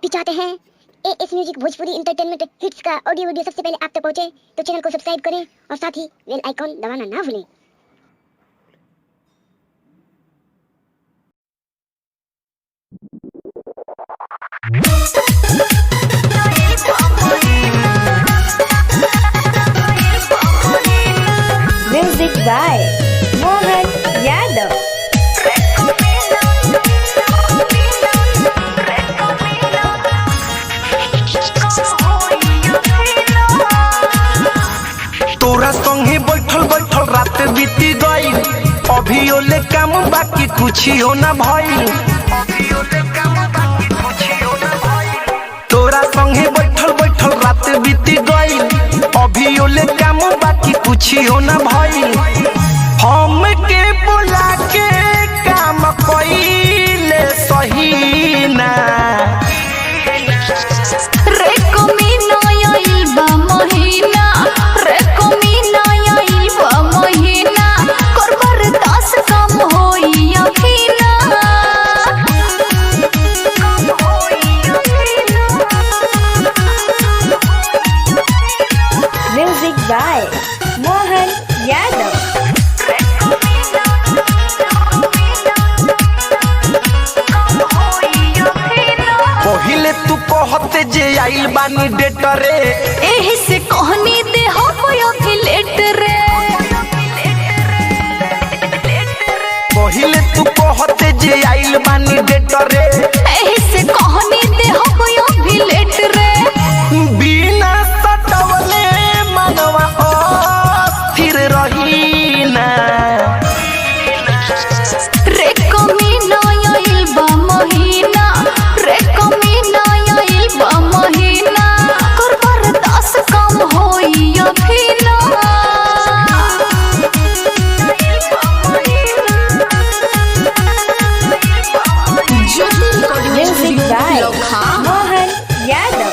भी चाहते हैं एएस म्यूजिक भोजपुरी इंटरटेनमेंट हिट्स का ऑडियो वीडियो सबसे पहले आप तक पहुंचे तो चैनल को सब्सक्राइब करें और साथ ही बेल आइकॉन दबाना ना भूलें। Music by Mohan Yadav. तोरा संगे बैठल बैठल रात बीती गई, अभी ओले काम बाकी कुछ हो ना भइल। तोरा संगे बैठल बैठल रात बीती गई, अभी ओले काम बाकी कुछ हो ना भइल। हम के बुला के काम कइले सही ना रे कमीना आइल बा महीना, रे कमीना आइल बा महीना, कर बर्दाश्त कम होई अखीना। Music by Mohan Yadav. पहिले तू कहते जे आइल बानी डेट रे, एही से कहनी दे हो अभी लेट रे। पहिले तू कहते जे आइल बानी डेट रे, एही से कहनी दे हो अभी लेट रे। बिना सटवले मनवा अस्थिर रही ना रे कमीना आइल बा महीना, रे कमीना आइल बा महीना, कर बर्दाश्त कम होई अखीना। Music by Mohan Yadav.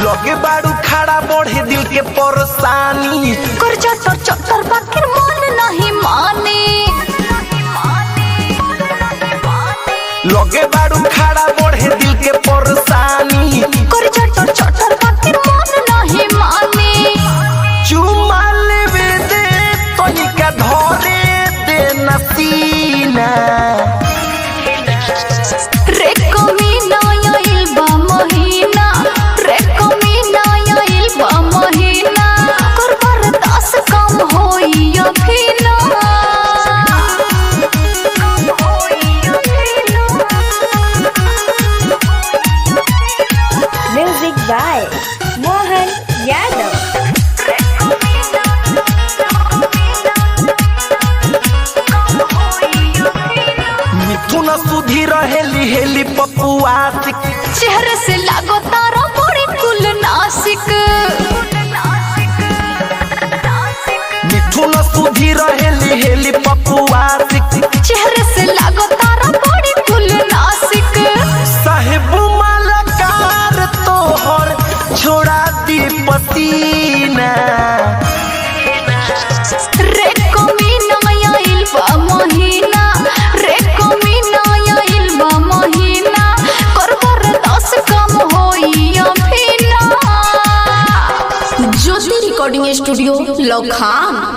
लगे बाड़ू खड़ा बढ़े दिल के परेशानी, कर चटर चटर बाकिर मन नहीं माने। लगे बाड़ू खड़ा बढ़े दिल के परेशानी, कर चटर चटर बाकिर मन नहीं माने। चुमा लेवे दे तनिका धरे दे नसीना रे कमीना आइल बा महीना, रे कमीना आइल बा महीना, कर बर्दाश्त कम होई अखीना। Music by Mohan Yadav. मिथुन सुधी रहेली हेली पपुआ सिक, चेहरे से लागो तारा बड़ी कुल नासिक। मिथुन सुधी रहेली हेली पपुआ सिक, चेहरे से लागो तारा बड़ी कुल नासिक। साहेब मालकार तोहर छोड़ा दी पसीना रे कमीना आइल बा महीना, रे कमीना आइल बा महीना, कर बर्दाश्त कम होई अखीना। ज्योति रिकॉर्डिंग स्टूडियो लखाम।